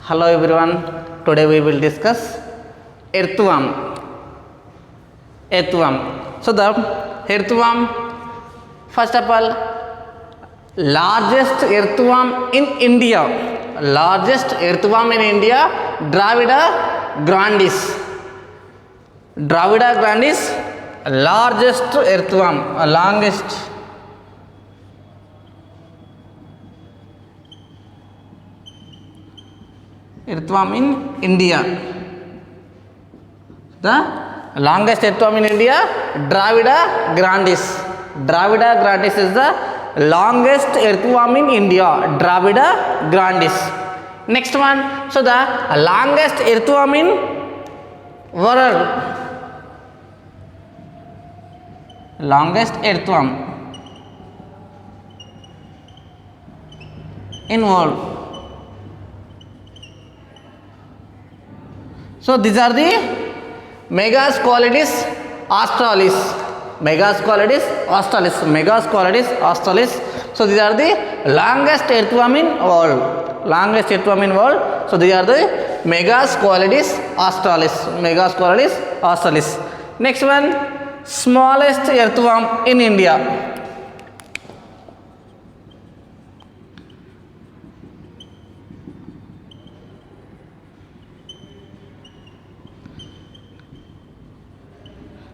Hello everyone, today we will discuss earthworm. Earthworm. So the earthworm, first of all, largest earthworm in India. Largest earthworm in India, Dravida grandis. Dravida grandis, largest earthworm, longest. Earthworm in India. The longest earthworm in India, Dravida grandis. Dravida grandis is the longest earthworm in India, Dravida grandis. Next one, so the longest earthworm in world. Longest earthworm in world. So these are the Megascolidis australis. Megascolidis australis. Megascolidis australis. So these are the longest earthworm in world. Longest earthworm in world. So these are the Megascolidis australis. Megascolidis australis. Next one, smallest earthworm in India.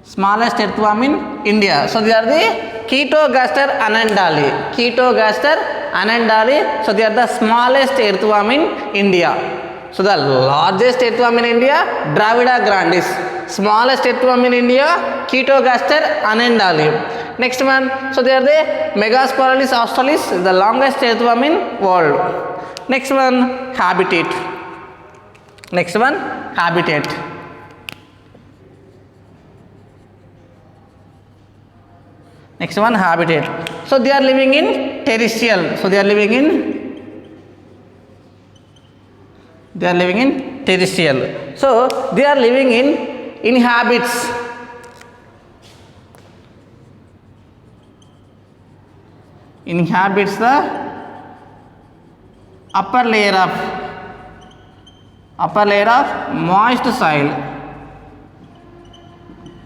Smallest earthworm in India. So they are the Chaetogaster annandale. Chaetogaster annandale. So they are the smallest earthworm in India. So the largest earthworm in India, Dravida grandis. Smallest earthworm in India, Chaetogaster annandale. Next one, so they are the Megascolidis australis, the longest earthworm in world. Next one, habitat. Next one, habitat. Next one, habitat. So they are living in terrestrial. So they are living in terrestrial. So they are living in inhabits the upper layer of moist soil.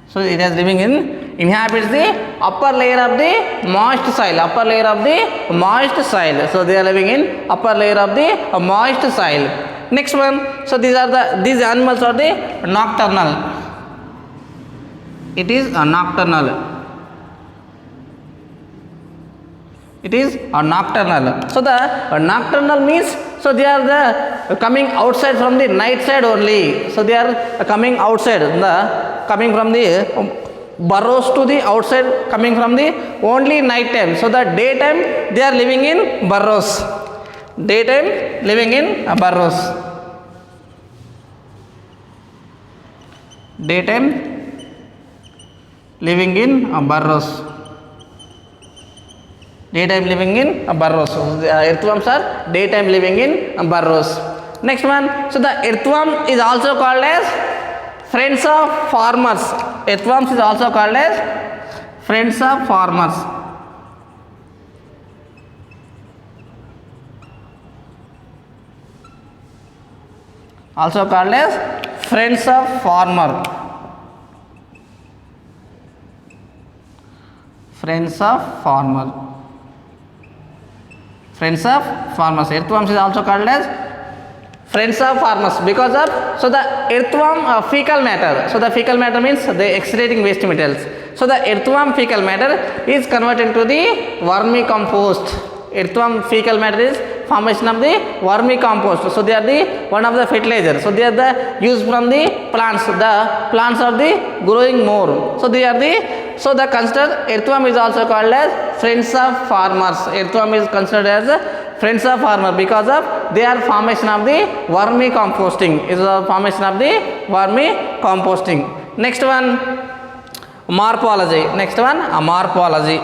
So it is living in inhabits the upper layer of the moist soil. Upper layer of the moist soil. So they are living in upper layer of the moist soil. Next one, so these animals are the nocturnal. It is a nocturnal. It is a nocturnal. So the nocturnal means, so they are the coming outside from the night side only. So they are coming outside, coming from the burrows to the outside, coming from the only night time. So the daytime they are living in burrows. Daytime living in burrows. Daytime living in burrows. Daytime living in burrows. So the earthworms are daytime living in burrows. Next one, so the earthworm is also called as friends of farmers. Earthworms is also called as friends of farmers. Also called as friends of farmer. Friends of farmer. Friends of farmers. Earthworms is also called as friends of farmers because of, so the earthworm fecal matter. So the fecal matter means the excreting waste materials. So the earthworm fecal matter is converted to the vermicompost. Earthworm fecal matter is formation of the vermicompost. So they are the one of the fertilizer. So they are the used from the plants. The plants are the growing more. So they are the, so the considered earthworm is also called as friends of farmers. Earthworm is considered as friends of farmer because of they are formation of the vermicomposting. Is a formation of the vermicomposting. Next one, morphology. Next one, morphology.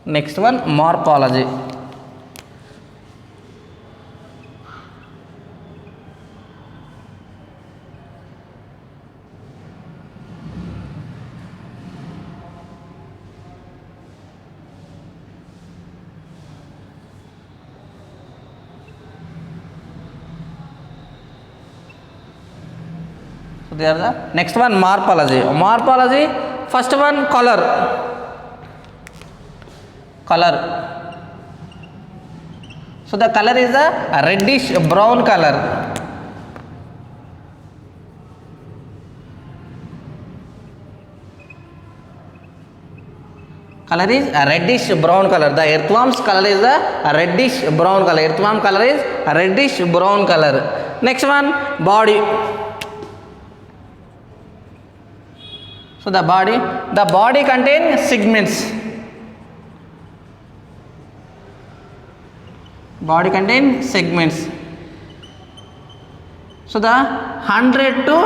Next one, morphology. they are the next one morphology. Morphology, first one color. Color. So the color is a reddish brown color. Color is a reddish brown color. The earthworm's color is a reddish brown color. Earthworm color is a reddish brown color. Next one, body. So the body contains segments. Body contains segments. So the 100 to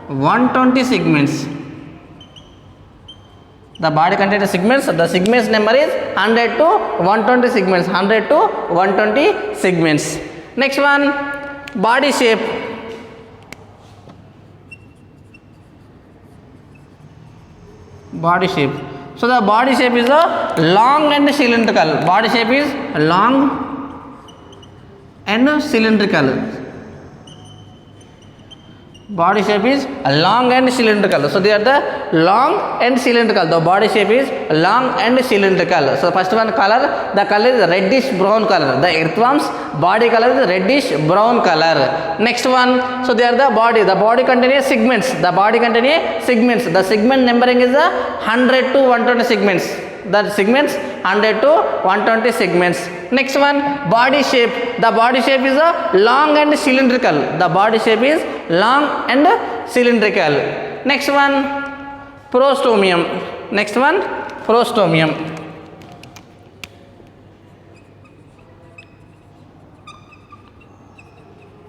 120 segments. The body contains segments. The segments number is 100 to 120 segments. 100 to 120 segments. Next one, body shape. Body shape. So the body shape is a long and cylindrical. Body shape is long and cylindrical. Body shape is long and cylindrical. So they are the long and cylindrical. The body shape is long and cylindrical. So first one, color. The color is reddish brown color. The earthworm's body color is reddish brown color. Next one, so they are the body. The body contains segments. The body contains segments. The segment numbering is the 100 to 120 segments. The segments 100 to 120 segments. Next one, body shape. The body shape is a long and cylindrical. The body shape is long and cylindrical. Next one, prostomium. Next one, prostomium.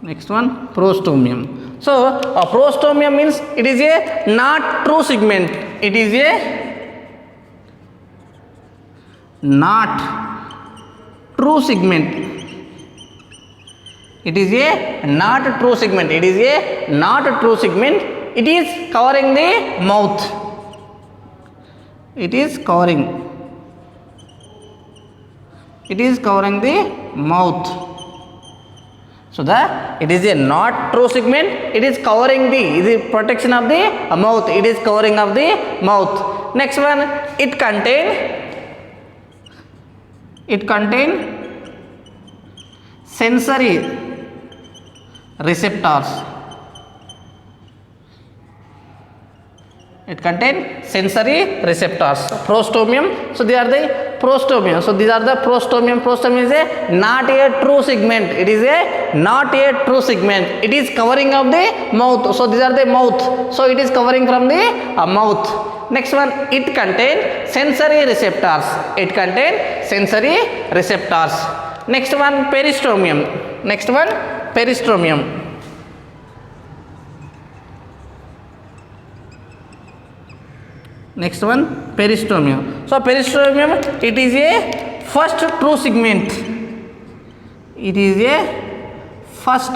Next one, prostomium. So a prostomium means it is a not true segment. It is a not true segment. It is a not true segment. It is a not true segment. It is covering the mouth. It is covering. It is covering the mouth. So it is a not true segment. It is covering the protection of the mouth. It is covering of the mouth. Next one, it contain sensory receptors. It contains sensory receptors. Prostomium. So they are the prostomium. So these are the prostomium. Prostomium is a not a true segment. It is a not a true segment. It is covering of the mouth. So these are the mouth. So it is covering from the mouth. Next one, it contains sensory receptors. It contains sensory receptors. Next one, peristomium. Next one, peristomium. Next one, peristomium. So peristomium, it is a first true segment. It is a first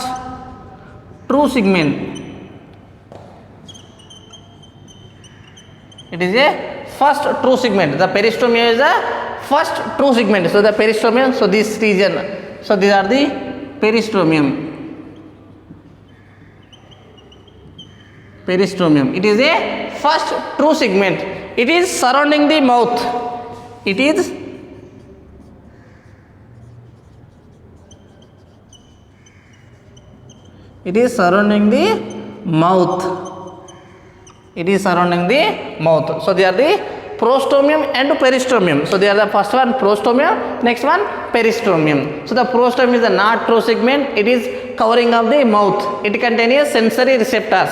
true segment. It is a first true segment. The peristomium is a first true segment. So the peristomium, so this region. So these are the peristomium. Peristomium. It is a first true segment. It is surrounding the mouth. It is surrounding the mouth. It is surrounding the mouth. So they are the prostomium and peristomium. So they are the first one prostomium, next one peristomium. So the prostomium is a not true segment. It is covering of the mouth. It contains sensory receptors.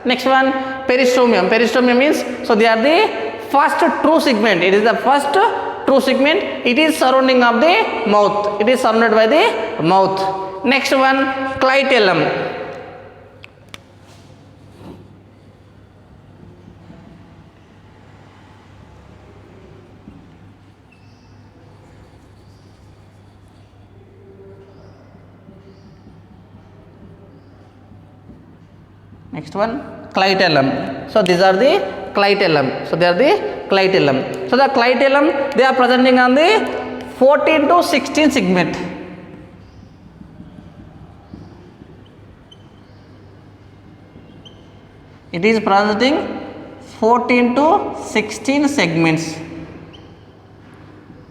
Next one, peristomium. Peristomium means, so they are the first true segment. It is the first true segment. It is surrounding of the mouth. It is surrounded by the mouth. Next one, clitellum. Next one, clitellum. So these are the clitellum. So they are the clitellum. So the clitellum, they are presenting on the 14 to 16 segment. It is presenting 14 to 16 segments.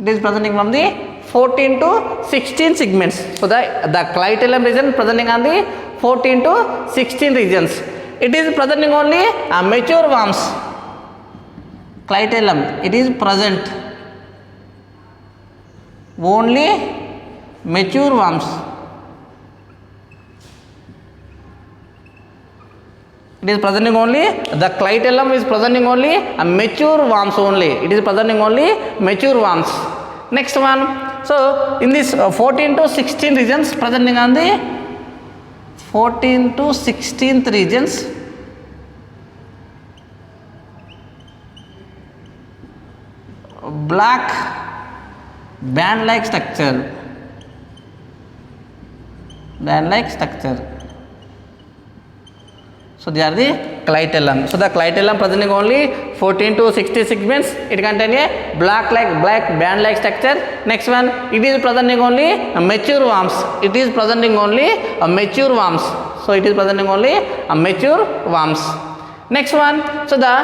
It is presenting from the 14 to 16 segments. So the clitellum region presenting on the 14 to 16 regions. It is presenting only mature worms. Clitellum, it is present only mature worms. It is presenting only, the clitellum is presenting only mature worms only. It is presenting only mature worms. Next one, so in this 14 to 16 regions presenting on the 14 to 16th regions, black band like structure, so they are the clitellum. So the clitellum presenting only 14 to 60 segments. It contains a black band like structure. Next one, it is presenting only mature worms. It is presenting only mature worms. So it is presenting only mature worms. Next one, so the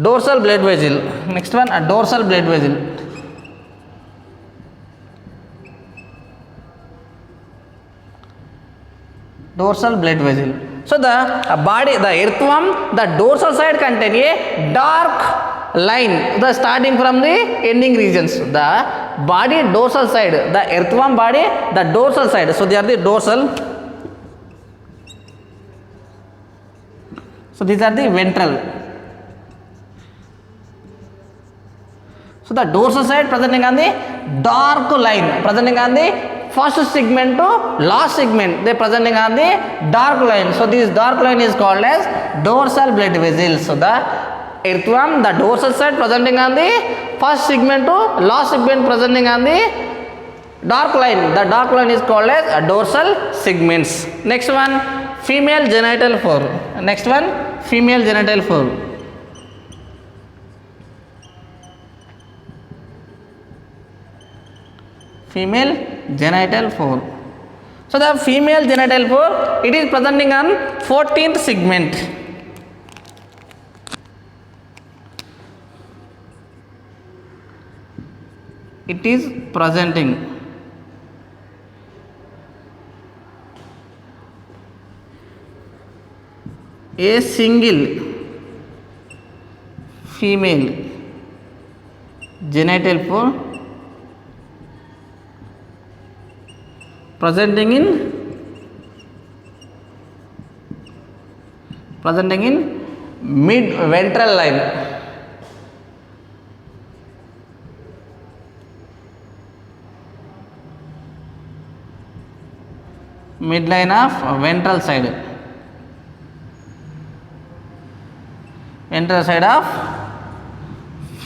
dorsal blood vessel. Next one, a dorsal blood vessel. Dorsal blood vessel. So the body, the earthworm, the dorsal side contain a dark line, the starting from the ending regions. The body dorsal side, the earthworm body, the dorsal side. So they are the dorsal. So these are the ventral. So the dorsal side presenting on the dark line, presenting on the first segment to last segment, they presenting on the dark line. So this dark line is called as dorsal blood vessels. So the earthworm, the dorsal side presenting on the first segment to last segment presenting on the dark line. The dark line is called as dorsal segments. Next one, female genital fold. Next one, female genital fold. Female genital fold. So the female genital fold, it is presenting on 14th segment. It is presenting a single female genital fold presenting in mid ventral line. Midline of ventral side. Ventral side of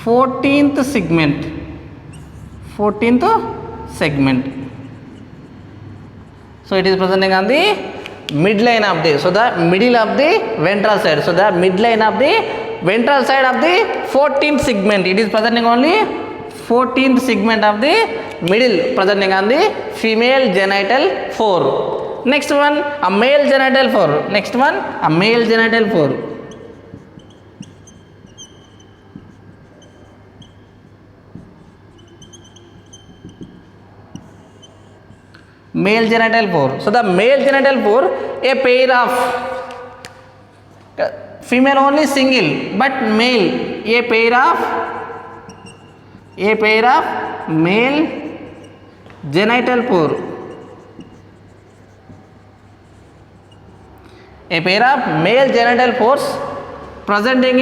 14th segment. 14th segment. So it is presenting on the midline of the, so the middle of the ventral side. So the midline of the ventral side of the 14th segment. It is presenting only 14th segment of the middle, presenting on the female genital fold. Next one, a male genital fold. Next one, a male genital fold. Male genital fold. So the male genital fold, a pair of female only single, but male, a pair of male genital fold. A pair of male genital folds presenting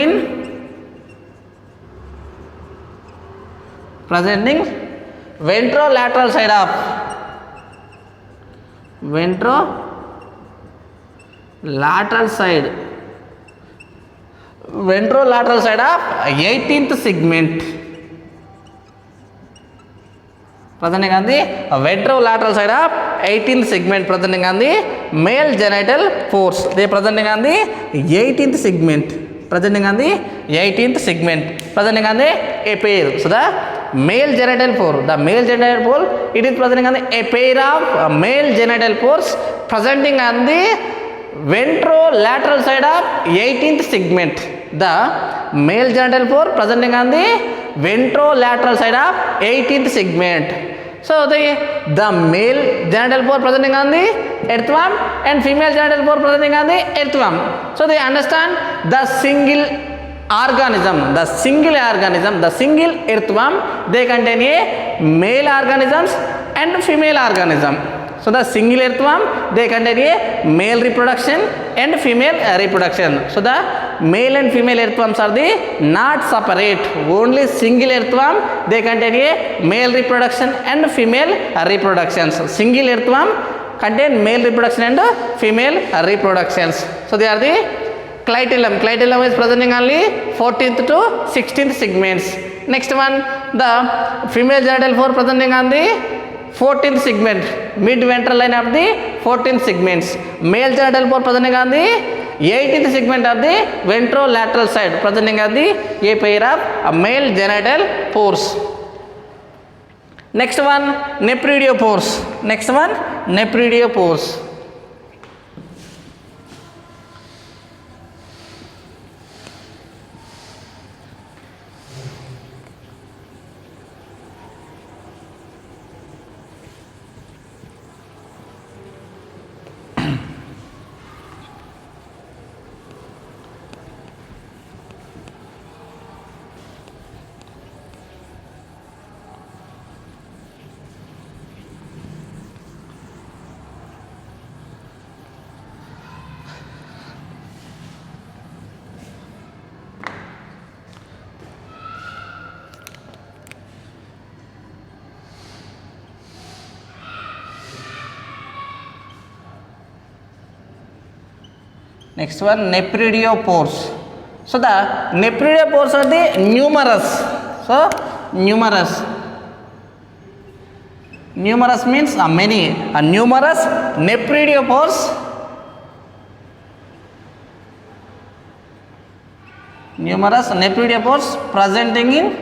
ventrolateral side of ventrolateral side of 18th segment, presenting on the ventrolateral side of 18th segment, presenting on the male genital folds. They are presenting on the 18th segment, presenting on the 18th segment, presenting on the a pair. So the male genital fold, the male genital fold, it is presenting on the a pair of male genital folds presenting on the ventrolateral side of 18th segment. The male genital pore presenting on the ventrolateral side of 18th segment. So the male genital pore presenting on the earthworm and female genital pore presenting on the earthworm. So they understand the single organism, the single earthworm, they contain a male organisms and female organism. So the single earthworm, they contain a male reproduction and female reproduction. So the male and female earthworms are the not separate, only single earthworm, they contain a male reproduction and female reproductions. Single earthworm contain male reproduction and female reproductions. So they are the clitellum. Clitellum is presenting only 14th to 16th segments. Next one, the female genital pore presenting on the 14th segment, mid ventral line of the 14th segments. Male genital pore presenting on the 18th segment of the ventrolateral side, presenting on the a pair of male genital pores. Next one, nephridiopores. Next one, nephridiopores. Next one, nephridiopores. So the nephridiopores are the numerous. So numerous. Numerous means many. Numerous nephridiopores. Numerous nephridiopores presenting in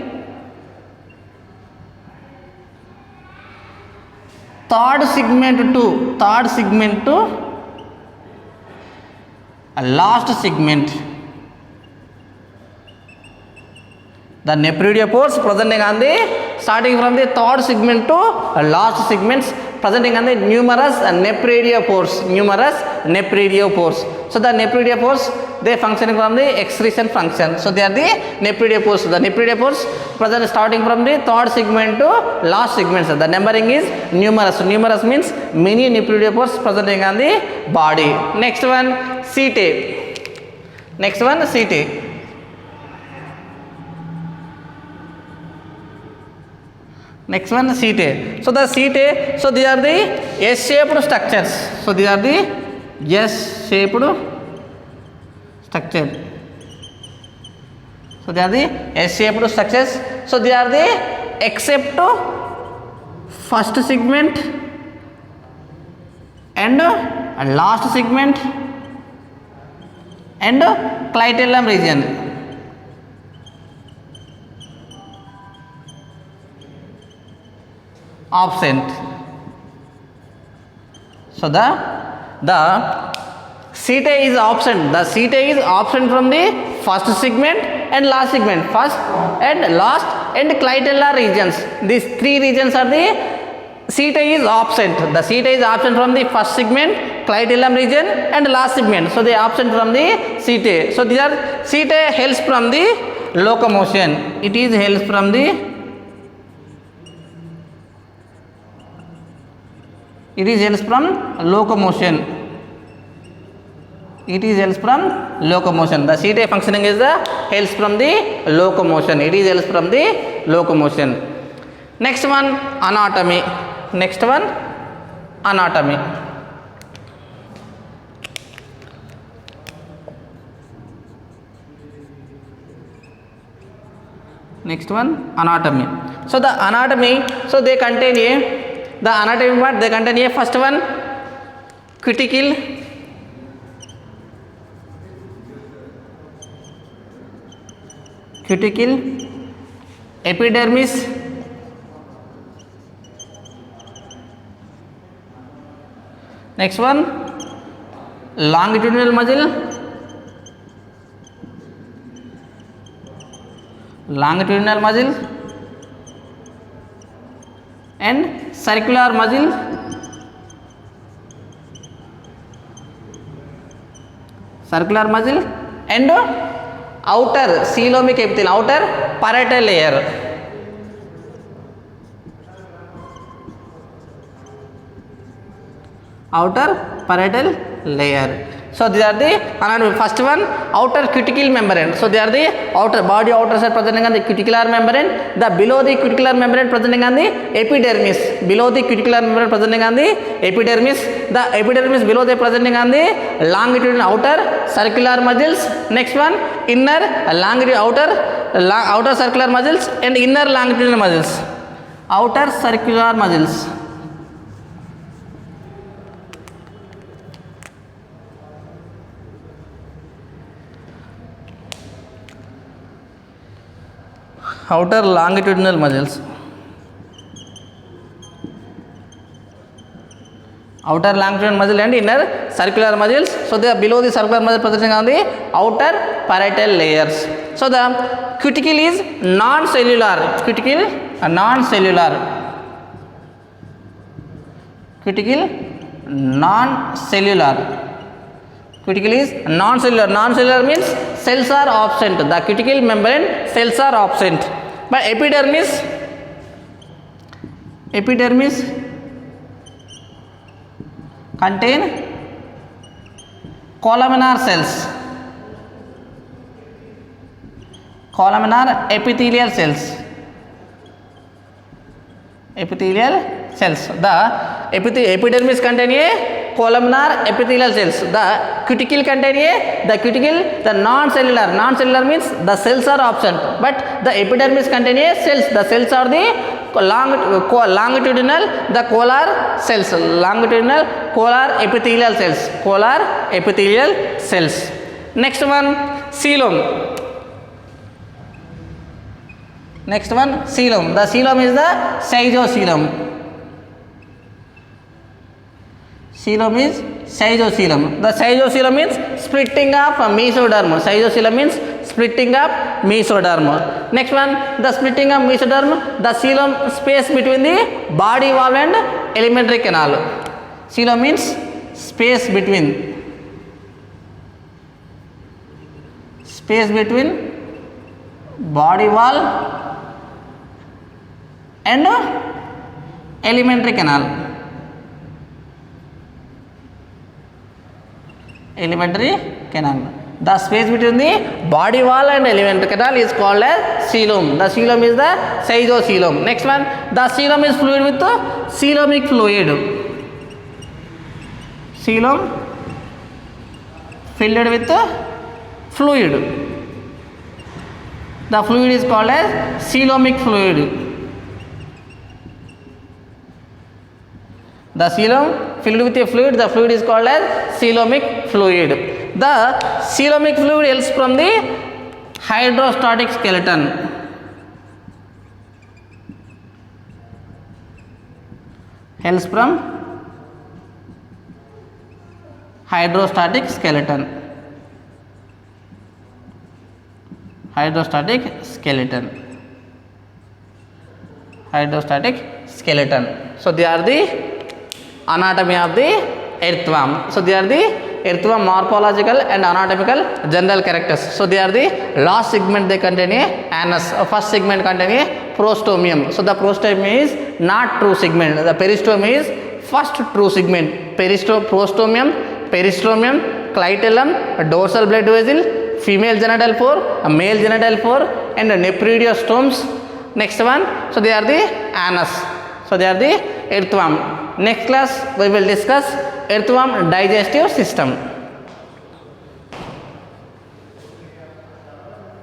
third segment to last segment. The nephridiopores presenting on the starting from the third segment to last segments, presenting on the numerous nephridiopores. Numerous nephridiopores. So the nephridiopores, they functioning from the excretion function. So they are the nephridiopores. The nephridiopores present starting from the third segment to last segments. The numbering is numerous. Numerous means many nephridiopores presenting on the body. Next one, setae. Next one, setae. Next one, setae. So the setae, so these are the S-shaped structures. So these are the S-shaped structure. So they are the S-shaped structures. So they are the except first segment and last segment and clitellum region. Absent. So the setae is absent. The setae is absent from the first segment and last segment. First and last and clitellar regions. These three regions are the setae is absent. The setae is absent from the first segment, clitellum region and last segment. So they are absent from the setae. So these are setae helps from the locomotion. It is helps from the locomotion. It is helps from locomotion. The setae functioning is the helps from the locomotion. It is helps from the locomotion. Next one, anatomy. Next one, anatomy. Next one, anatomy. So the anatomy, so they contain the anatomy part, they contain first one, cuticle, epidermis, next one, longitudinal muscle, longitudinal muscle and circular muscle, circular muscle and outer coelomic epithelium, outer parietal layer. Outer parietal layer. So these are the another first one, outer cuticle membrane. So they are the outer body outer side presenting on the cuticular membrane. The below the cuticular membrane presenting on the epidermis. Below the cuticular membrane presenting on the epidermis. The epidermis below the presenting on the longitudinal outer circular muscles. Next one, inner longitudinal outer circular muscles and inner longitudinal muscles. Outer circular muscles. Outer longitudinal muscles, outer longitudinal muscle and inner circular muscles. So they are below the circular muscle presenting on the outer parietal layers. So the cuticle is non-cellular, cuticle non-cellular, cuticle non-cellular. Cuticle is non-cellular. Non-cellular means cells are absent. The cuticle membrane cells are absent. But epidermis contain columnar cells, columnar epithelial cells. Epithelial cells. The epidermis contain a columnar epithelial cells. The cuticle contain the non-cellular. Non-cellular means the cells are absent, but the epidermis contain a cells. The cells are the longitudinal, the colar cells, longitudinal colar epithelial cells, colar epithelial cells. Next one, coelom. Next one, coelom. The coelom is the schizocoelom. Coelom is schizocoelom. The schizocoelom means splitting of mesoderm. Schizocoelom means splitting of mesoderm. Next one, the splitting of mesoderm, the coelom space between the body valve and alimentary canal. Coelom means space between body valve and alimentary canal. Alimentary canal. The space between the body wall and alimentary canal is called as coelom. The coelom is the schizocoelom. Next one, the coelom is fluid with the coelomic fluid. Coelom filled with the fluid. The fluid is called as coelomic fluid. The coelom filled with a fluid, the fluid is called as coelomic fluid. The coelomic fluid helps from the hydrostatic skeleton. Helps from hydrostatic skeleton. Hydrostatic skeleton. Hydrostatic skeleton. So they are the anatomy of the earthworm. So they are the earthworm morphological and anatomical general characters. So they are the last segment, they contain a anus. First segment contain a prostomium. So the prostomium is not true segment. The peristome is first true segment. Prostomium, peristromium, clitellum, dorsal blood vessel, female genital pore, male genital pore and nephridiostomes. Next one, so they are the anus. So they are the earthworm. Next class we will discuss earthworm digestive system.